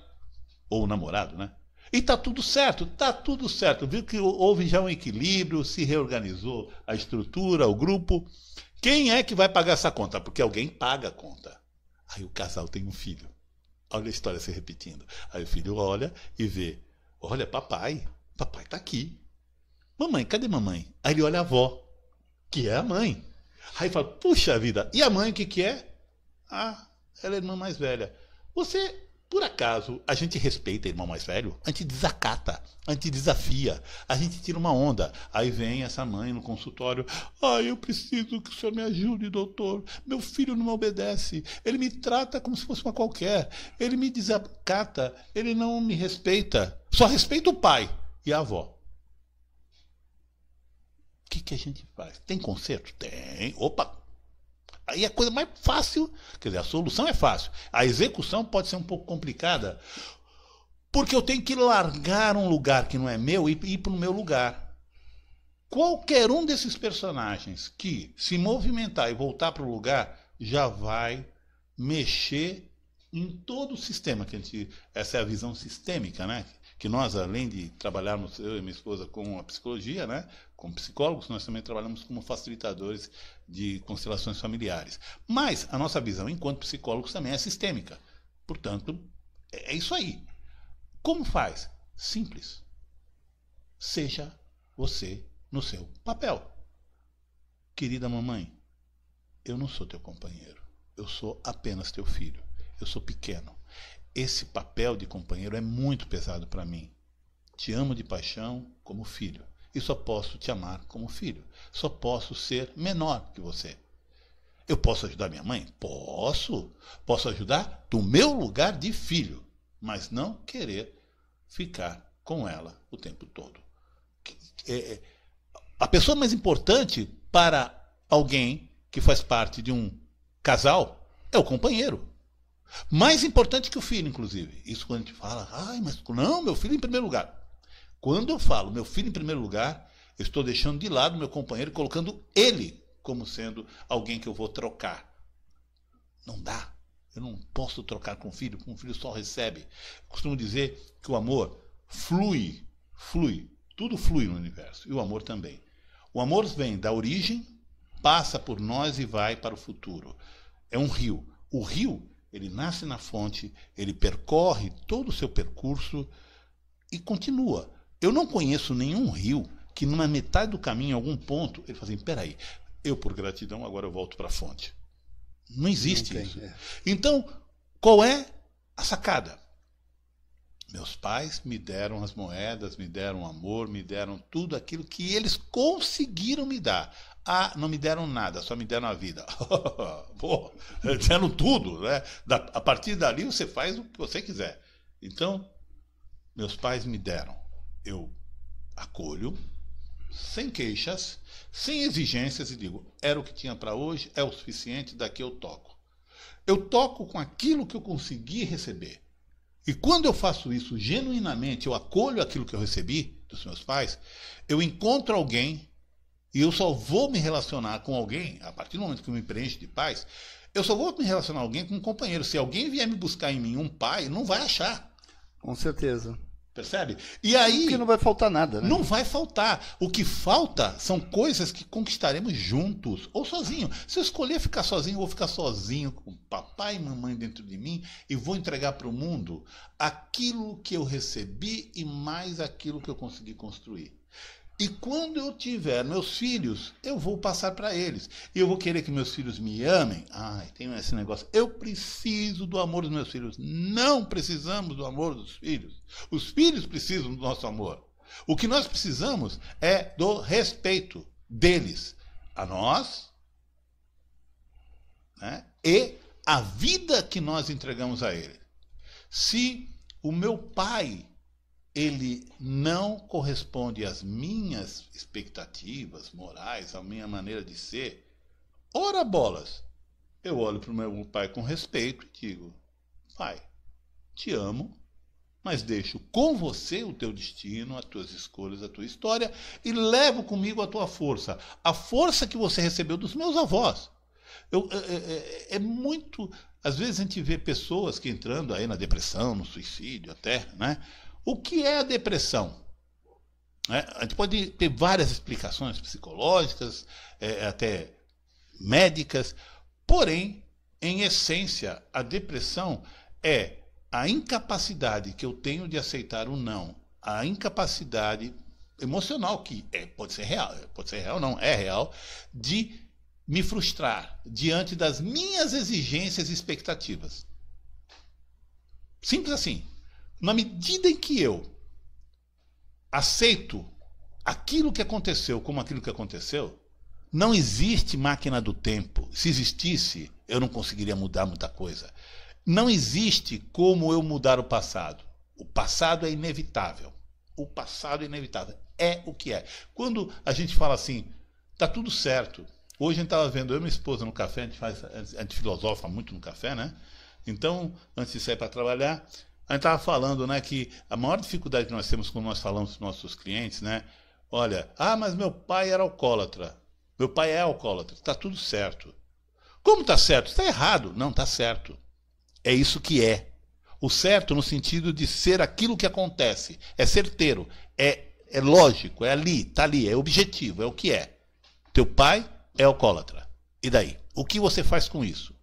Ou o namorado, né? E tá tudo certo, tá tudo certo. Viu que houve já um equilíbrio, se reorganizou a estrutura, o grupo. Quem é que vai pagar essa conta? Porque alguém paga a conta. Aí o casal tem um filho. Olha a história se repetindo. Aí o filho olha e vê: olha, papai tá aqui. Mamãe, cadê mamãe? Aí ele olha a avó, que é a mãe. Aí fala: puxa vida, e a mãe o que é? Ah, ela é a irmã mais velha. Você, por acaso, a gente respeita o irmão mais velho? A gente desacata, a gente desafia, a gente tira uma onda. Aí vem essa mãe no consultório: eu preciso que o senhor me ajude, doutor. Meu filho não me obedece, ele me trata como se fosse uma qualquer, ele me desacata, ele não me respeita. Só respeita o pai e a avó. O que a gente faz? Tem conserto? Tem. Opa! Aí a coisa mais fácil, quer dizer, a solução é fácil. A execução pode ser um pouco complicada, porque eu tenho que largar um lugar que não é meu e ir para o meu lugar. Qualquer um desses personagens que se movimentar e voltar para o lugar já vai mexer em todo o sistema. Essa é a visão sistêmica, né? Que nós, além de trabalharmos, eu e minha esposa, com a psicologia, né, como psicólogos, nós também trabalhamos como facilitadores de constelações familiares. Mas a nossa visão, enquanto psicólogos, também é sistêmica. Portanto, é isso aí. Como faz? Simples. Seja você no seu papel. Querida mamãe, eu não sou teu companheiro. Eu sou apenas teu filho. Eu sou pequeno. Esse papel de companheiro é muito pesado para mim. Te amo de paixão como filho. E só posso te amar como filho. Só posso ser menor que você. Eu posso ajudar minha mãe? Posso. Posso ajudar do meu lugar de filho. Mas não querer ficar com ela o tempo todo. A pessoa mais importante para alguém que faz parte de um casal é o companheiro. Mais importante que o filho, inclusive. Isso quando a gente fala: mas não, meu filho em primeiro lugar. Quando eu falo meu filho em primeiro lugar, eu estou deixando de lado meu companheiro e colocando ele como sendo alguém que eu vou trocar. Não dá. Eu não posso trocar com o filho só recebe. Eu costumo dizer que o amor flui. Tudo flui no universo. E o amor também. O amor vem da origem, passa por nós e vai para o futuro. É um rio. O rio, ele nasce na fonte, ele percorre todo o seu percurso e continua. Eu não conheço nenhum rio que numa metade do caminho, em algum ponto, ele fala assim: peraí, eu por gratidão agora eu volto para a fonte. Não existe isso. Então, qual é a sacada? Meus pais me deram as moedas, me deram amor, me deram tudo aquilo que eles conseguiram me dar. Não me deram nada, só me deram a vida. Pô, deram tudo, né? A partir dali você faz o que você quiser. Então, meus pais me deram. Eu acolho, sem queixas, sem exigências, e digo: era o que tinha para hoje, é o suficiente, daqui eu toco. Eu toco com aquilo que eu consegui receber. E quando eu faço isso genuinamente, eu acolho aquilo que eu recebi dos meus pais, eu encontro alguém. E eu só vou me relacionar com alguém, a partir do momento que eu me preencho de paz, eu só vou me relacionar com alguém com um companheiro. Se alguém vier me buscar em mim um pai, não vai achar. Com certeza. Percebe? E aí... Porque não vai faltar nada, né? Não vai faltar. O que falta são coisas que conquistaremos juntos ou sozinho. Se eu escolher ficar sozinho, eu vou ficar sozinho com papai e mamãe dentro de mim e vou entregar para o mundo aquilo que eu recebi e mais aquilo que eu consegui construir. E quando eu tiver meus filhos, eu vou passar para eles. E eu vou querer que meus filhos me amem. Tem esse negócio. Eu preciso do amor dos meus filhos. Não precisamos do amor dos filhos. Os filhos precisam do nosso amor. O que nós precisamos é do respeito. deles a nós, né? E a vida que nós entregamos a ele. Se o meu pai, ele não corresponde às minhas expectativas morais, à minha maneira de ser, ora bolas, eu olho para o meu pai com respeito e digo: pai, te amo, mas deixo com você o teu destino, as tuas escolhas, a tua história, e levo comigo a tua força, a força que você recebeu dos meus avós. É muito... Às vezes a gente vê pessoas que entrando aí na depressão, no suicídio até, né? O que é a depressão? A gente pode ter várias explicações psicológicas, até médicas, porém, em essência, a depressão é a incapacidade que eu tenho de aceitar o não, a incapacidade emocional, que pode ser real não, é real, de me frustrar diante das minhas exigências e expectativas. Simples assim. Na medida em que eu aceito aquilo que aconteceu como aquilo que aconteceu, não existe máquina do tempo. Se existisse, eu não conseguiria mudar muita coisa. Não existe como eu mudar o passado. O passado é inevitável. O passado é inevitável. É o que é. Quando a gente fala assim, tá tudo certo. Hoje a gente estava vendo, eu e minha esposa no café, a gente filosofa muito no café, né? Então, antes de sair para trabalhar, a gente estava falando, né, que a maior dificuldade que nós temos quando nós falamos com nossos clientes, né? Olha, mas meu pai era alcoólatra. Meu pai é alcoólatra. Está tudo certo. Como está certo? Está errado. Não, está certo. É isso que é. O certo no sentido de ser aquilo que acontece. É certeiro. É lógico. É ali. Está ali. É objetivo. É o que é. Teu pai é alcoólatra. E daí? O que você faz com isso?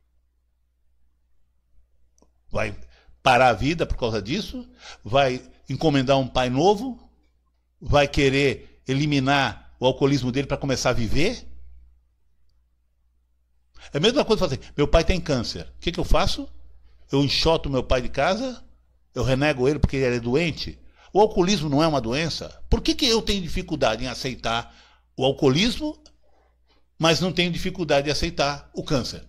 Vai parar a vida por causa disso? Vai encomendar um pai novo? Vai querer eliminar o alcoolismo dele para começar a viver? É a mesma coisa que fazer. Meu pai tem câncer. O que eu faço? Eu enxoto meu pai de casa? Eu renego ele porque ele é doente? O alcoolismo não é uma doença? Por que eu tenho dificuldade em aceitar o alcoolismo, mas não tenho dificuldade em aceitar o câncer?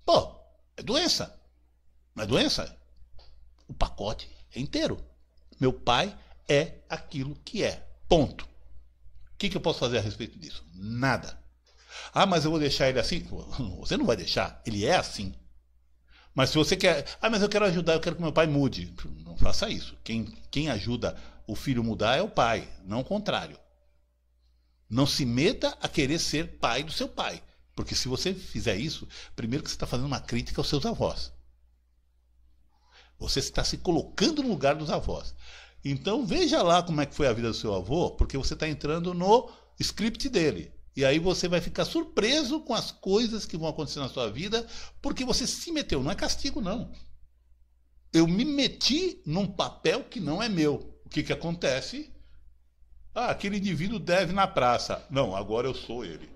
Pô, é doença. Não é doença? O pacote é inteiro. Meu pai é aquilo que é. Ponto. O que eu posso fazer a respeito disso? Nada. Mas eu vou deixar ele assim? Você não vai deixar. Ele é assim. Mas se você quer... mas eu quero ajudar, eu quero que meu pai mude. Não faça isso. Quem ajuda o filho a mudar é o pai, não o contrário. Não se meta a querer ser pai do seu pai. Porque se você fizer isso, primeiro que você está fazendo uma crítica aos seus avós. Você está se colocando no lugar dos avós. Então veja lá como é que foi a vida do seu avô, porque você está entrando no script dele. E aí você vai ficar surpreso com as coisas que vão acontecer na sua vida, porque você se meteu. Não é castigo, não. Eu me meti num papel que não é meu. O que acontece? Aquele indivíduo deve na praça. Não, agora eu sou ele.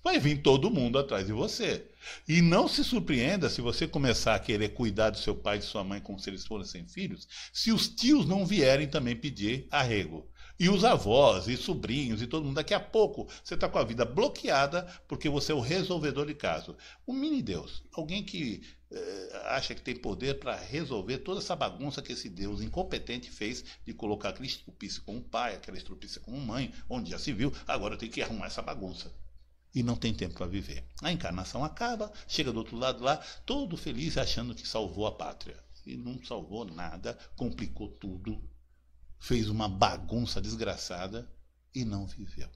Vai vir todo mundo atrás de você. E não se surpreenda se você começar a querer cuidar do seu pai e de sua mãe como se eles fossem filhos, se os tios não vierem também pedir arrego. E os avós, e sobrinhos, e todo mundo. Daqui a pouco você está com a vida bloqueada porque você é o resolvedor de caso. Um mini-deus. Alguém que acha que tem poder para resolver toda essa bagunça que esse Deus incompetente fez de colocar aquele estrupício com o pai, aquela estrupícia com a mãe, onde já se viu, agora eu tenho que arrumar essa bagunça. E não tem tempo para viver. A encarnação acaba, chega do outro lado lá, todo feliz achando que salvou a pátria. E não salvou nada, complicou tudo, fez uma bagunça desgraçada e não viveu.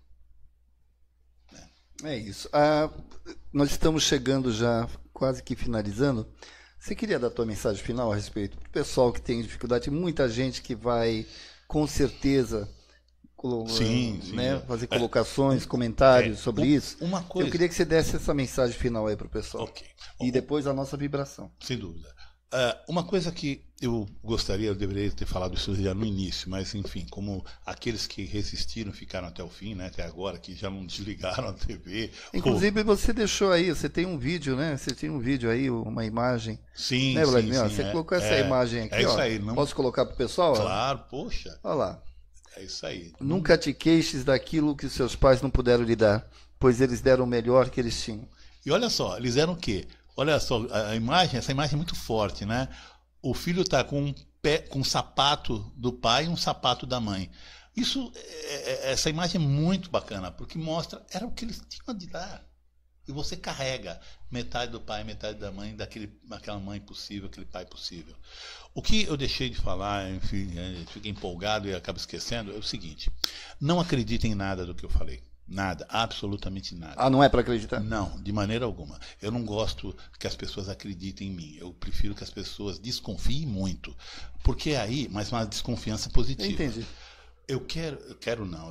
É isso. Nós estamos chegando já, quase que finalizando. Você queria dar a tua mensagem final a respeito do pessoal que tem dificuldade? Muita gente que vai, com certeza... Sim, né, fazer colocações, comentários sobre isso. Uma coisa... Eu queria que você desse essa mensagem final aí para o pessoal. Okay. E depois a nossa vibração. Sem dúvida. Uma coisa que eu deveria ter falado isso já no início, mas enfim, como aqueles que resistiram, ficaram até o fim, né, até agora, que já não desligaram a TV. Inclusive você deixou aí, você tem um vídeo, né? Você tem um vídeo aí, uma imagem. Sim, né, Vladimir? sim, Você colocou essa imagem aqui, é isso aí, não... Posso colocar para o pessoal? Claro, poxa. Olha lá. É isso aí. Nunca te queixes daquilo que seus pais não puderam lhe dar, pois eles deram o melhor que eles tinham. E olha só, eles eram o quê? Olha só, a imagem, essa imagem é muito forte, né? O filho está com um sapato do pai e um sapato da mãe. Essa imagem é muito bacana, porque mostra, era o que eles tinham de dar. E você carrega metade do pai, metade da mãe, daquela mãe possível, aquele pai possível. O que eu deixei de falar, enfim, fiquei empolgado e acabo esquecendo, é o seguinte: não acreditem em nada do que eu falei. Nada, absolutamente nada. Ah, não é para acreditar? Não, de maneira alguma. Eu não gosto que as pessoas acreditem em mim. Eu prefiro que as pessoas desconfiem muito. Porque aí, mas uma desconfiança positiva. Entendi. Eu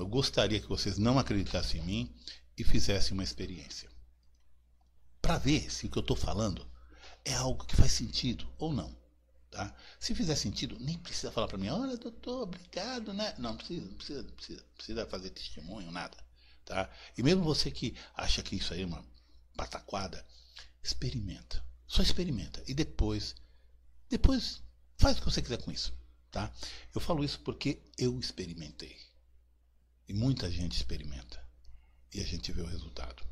gostaria que vocês não acreditassem em mim e fizessem uma experiência. Para ver se o que eu estou falando é algo que faz sentido ou não. Tá? Se fizer sentido, nem precisa falar para mim, olha, doutor, obrigado, né? Não precisa fazer testemunho, nada. Tá? E mesmo você que acha que isso aí é uma pataquada, experimenta. Só experimenta. E depois faz o que você quiser com isso. Tá? Eu falo isso porque eu experimentei. E muita gente experimenta. E a gente vê o resultado.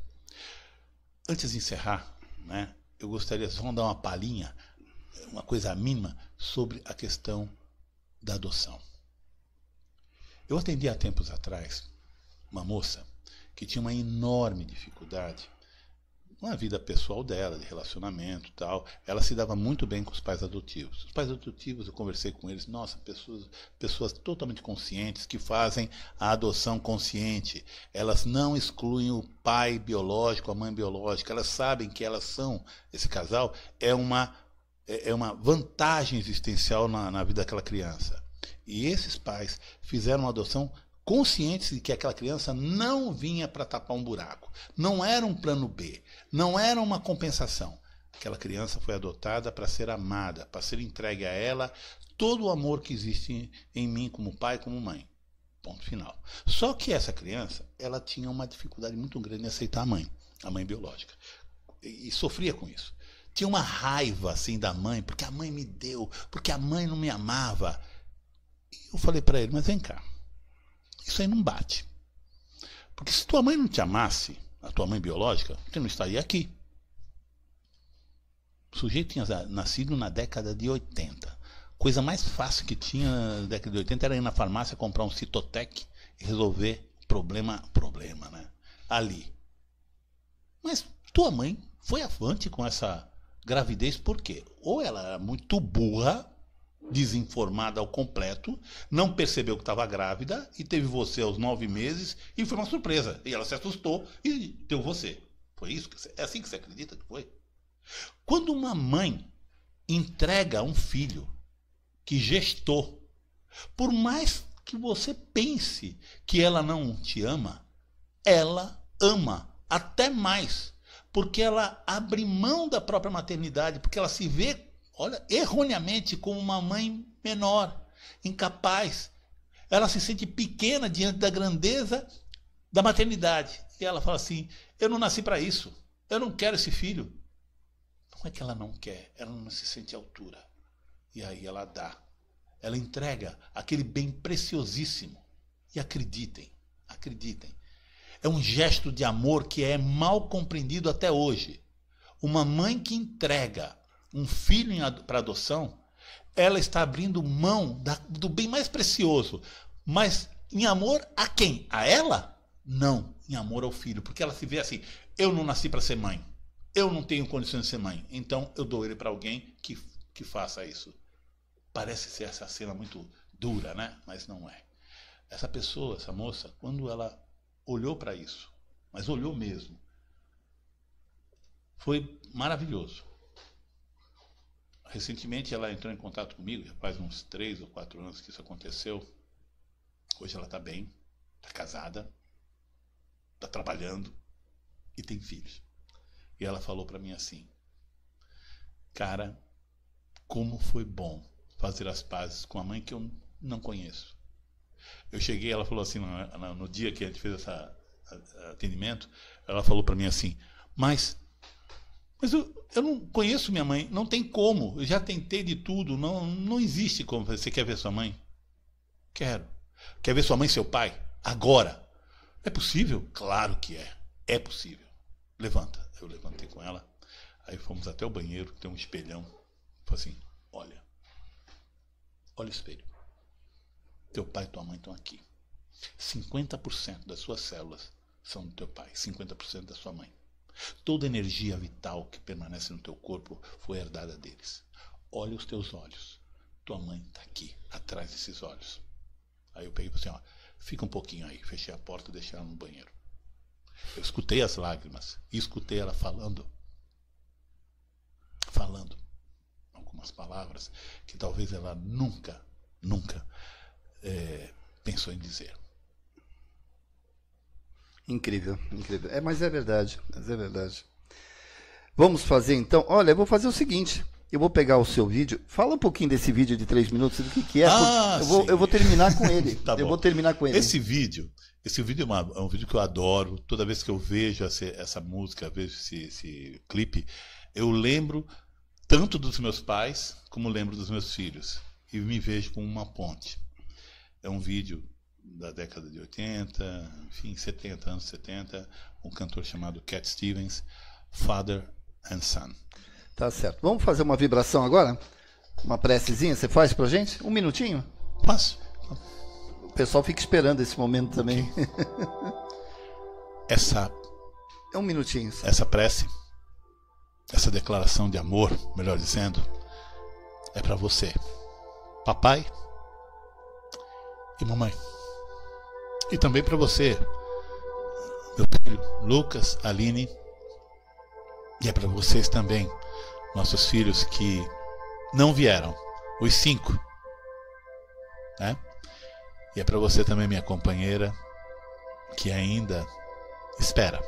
Antes de encerrar, né, eu gostaria só de dar uma palhinha, uma coisa mínima, sobre a questão da adoção. Eu atendi há tempos atrás uma moça que tinha uma enorme dificuldade na vida pessoal dela, de relacionamento e tal. Ela se dava muito bem com os pais adotivos. Os pais adotivos, eu conversei com eles, nossa, pessoas totalmente conscientes, que fazem a adoção consciente. Elas não excluem o pai biológico, a mãe biológica. Elas sabem que elas são, esse casal, é uma vantagem existencial na vida daquela criança. E esses pais fizeram uma adoção conscientes de que aquela criança não vinha para tapar um buraco. Não era um plano B. Não era uma compensação. Aquela criança foi adotada para ser amada, para ser entregue a ela todo o amor que existe em mim como pai, como mãe. Ponto final. Só que essa criança, ela tinha uma dificuldade muito grande em aceitar a mãe biológica. E sofria com isso. Tinha uma raiva assim da mãe, porque a mãe me deu, porque a mãe não me amava. E eu falei para ele, mas vem cá. Isso aí não bate. Porque se tua mãe não te amasse, a tua mãe biológica, você não estaria aqui. O sujeito tinha nascido na década de 80. Coisa mais fácil que tinha na década de 80 era ir na farmácia comprar um Citotec e resolver problema, né? Ali. Mas tua mãe foi avante com essa gravidez por quê? Ou ela era muito burra, desinformada ao completo, não percebeu que estava grávida e teve você aos 9 meses e foi uma surpresa. E ela se assustou e deu você. Foi isso? É assim que você acredita que foi? Quando uma mãe entrega um filho que gestou, por mais que você pense que ela não te ama, ela ama até mais, porque ela abre mão da própria maternidade, porque ela se vê, olha, erroneamente como uma mãe menor, incapaz. Ela se sente pequena diante da grandeza da maternidade. E ela fala assim, eu não nasci para isso, eu não quero esse filho. Não é que ela não quer, ela não se sente à altura. E aí ela dá. Ela entrega aquele bem preciosíssimo. E acreditem, é um gesto de amor que é mal compreendido até hoje. Uma mãe que entrega um filho para adoção, ela está abrindo mão do bem mais precioso. Mas em amor a quem? A ela? Não, em amor ao filho. Porque ela se vê assim, eu não nasci para ser mãe. Eu não tenho condições de ser mãe. Então eu dou ele para alguém que faça isso. Parece ser essa cena muito dura, né? Mas não é. Essa pessoa, essa moça, quando ela olhou para isso, mas olhou mesmo, foi maravilhoso. Recentemente ela entrou em contato comigo, já faz uns 3 ou 4 anos que isso aconteceu. Hoje ela está bem, está casada, está trabalhando e tem filhos. E ela falou para mim assim, cara, como foi bom fazer as pazes com a mãe que eu não conheço. Eu cheguei, ela falou assim, no dia que a gente fez esse atendimento, ela falou para mim assim, mas eu não conheço minha mãe, não tem como, eu já tentei de tudo, não existe como. Você quer ver sua mãe? Quero. Quer ver sua mãe e seu pai? Agora. É possível? Claro que é. É possível. Levanta. Eu levantei com ela. Aí fomos até o banheiro, tem um espelhão. Falei assim, olha o espelho. Teu pai e tua mãe estão aqui. 50% das suas células são do teu pai, 50% da sua mãe. Toda energia vital que permanece no teu corpo foi herdada deles. Olha os teus olhos. Tua mãe está aqui, atrás desses olhos. Aí eu peguei e falei assim, fica um pouquinho aí. Fechei a porta e deixei ela no banheiro. Eu escutei as lágrimas e escutei ela falando algumas palavras que talvez ela nunca pensou em dizer. Incrível, incrível. Mas é verdade, Vamos fazer então, olha, eu vou fazer o seguinte, eu vou pegar o seu vídeo, fala um pouquinho desse vídeo de 3 minutos, do que é, eu vou terminar com ele. Tá bom. Vou terminar com ele. Esse vídeo é um vídeo que eu adoro, toda vez que eu vejo essa música, vejo esse clipe, eu lembro tanto dos meus pais, como lembro dos meus filhos, e me vejo como uma ponte. É um vídeo da década de 80, enfim, 70, anos 70, um cantor chamado Cat Stevens, Father and Son. Tá certo. Vamos fazer uma vibração agora? Uma precezinha, você faz pra gente? Um minutinho? Faço. O pessoal fica esperando esse momento também. É um minutinho. Essa prece, essa declaração de amor, melhor dizendo, é para você, papai e mamãe. E também para você, meu filho Lucas, Aline, e é para vocês também, nossos filhos que não vieram, os 5, né? E é para você também, minha companheira, que ainda espera,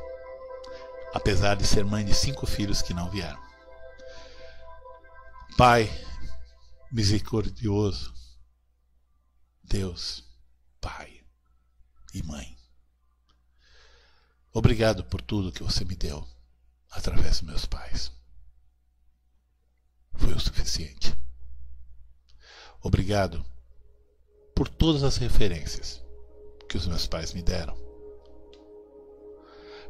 apesar de ser mãe de 5 filhos que não vieram. Pai misericordioso, Deus, Pai e Mãe, obrigado por tudo que você me deu através dos meus pais. Foi o suficiente. Obrigado por todas as referências que os meus pais me deram.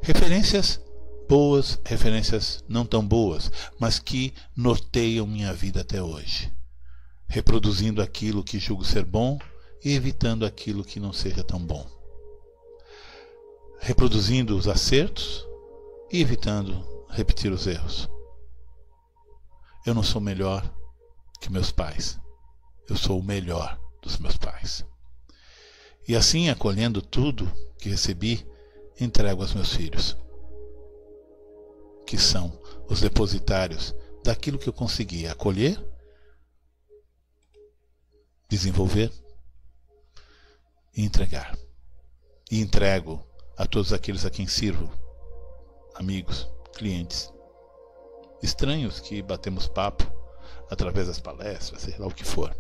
Referências boas, referências não tão boas, mas que norteiam minha vida até hoje, reproduzindo aquilo que julgo ser bom e evitando aquilo que não seja tão bom, reproduzindo os acertos e evitando repetir os erros. Eu não sou melhor que meus pais, eu sou o melhor dos meus pais. E assim, acolhendo tudo que recebi, entrego aos meus filhos, que são os depositários daquilo que eu consegui acolher, desenvolver e entregar. E entrego a todos aqueles a quem sirvo, amigos, clientes, estranhos que batemos papo através das palestras, sei lá o que for.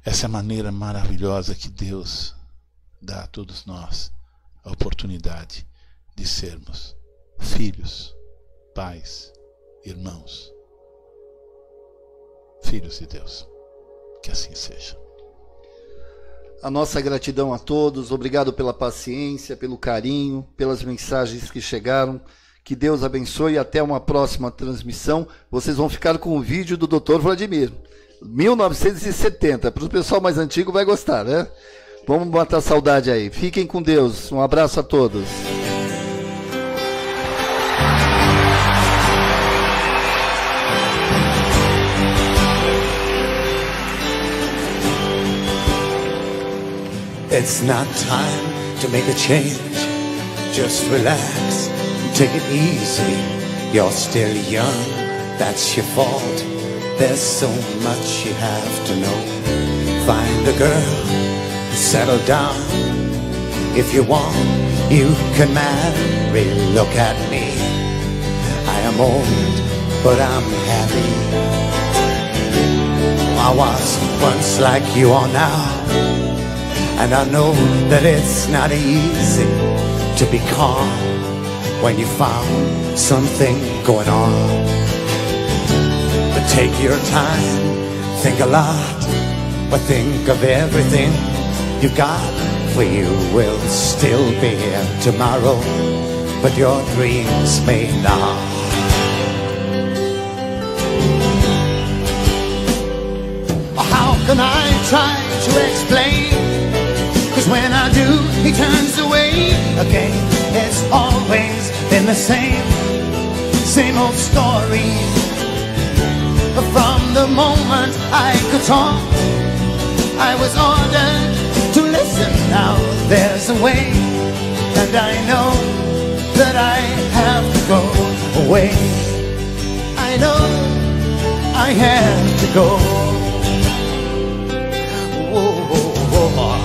Essa é a maneira maravilhosa que Deus dá a todos nós, a oportunidade de sermos filhos, pais, irmãos, filhos de Deus. Que assim seja. A nossa gratidão a todos, obrigado pela paciência, pelo carinho, pelas mensagens que chegaram. Que Deus abençoe e até uma próxima transmissão. Vocês vão ficar com o vídeo do Dr. Vladimir, 1970. Para o pessoal mais antigo vai gostar, né? Vamos matar saudade aí. Fiquem com Deus. Um abraço a todos. It's not time to make a change. Just relax and take it easy. You're still young, that's your fault. There's so much you have to know. Find a girl, settle down. If you want, you can marry. Look at me, I am old, but I'm happy. I was once like you are now, and I know that it's not easy to be calm when you found something going on. But take your time, think a lot, but think of everything you got for you will still be here tomorrow, but your dreams may not. How can I try to explain? 'Cause when I do, he turns away again. It's always been the same old story. From the moment I could talk, I was ordered to listen. Now there's a way, and I know that I have to go away. I know I have to go. Whoa, whoa, whoa.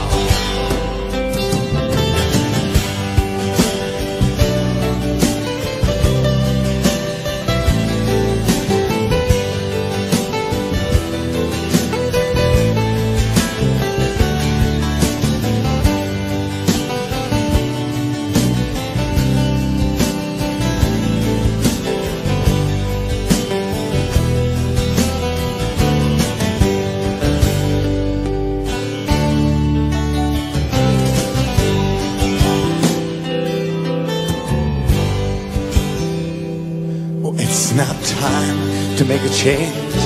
It's not time to make a change.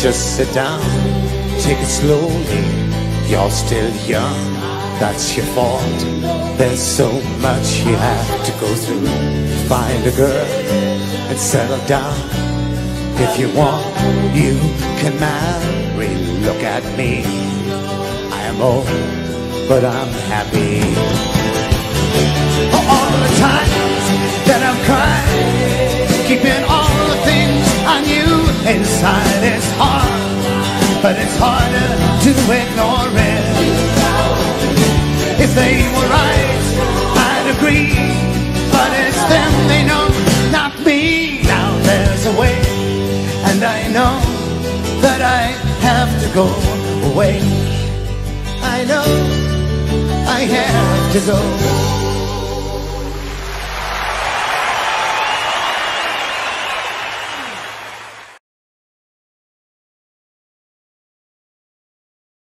Just sit down, take it slowly. You're still young, that's your fault. There's so much you have to go through. Find a girl and settle down. If you want, you can marry. Look at me, I am old, but I'm happy. For all the times that I've cried, keeping all the things I knew inside is hard, but it's harder to ignore it. If they were right, I'd agree, but it's them they know, not me. Now there's a way, and I know that I have to go away. I know I have to go.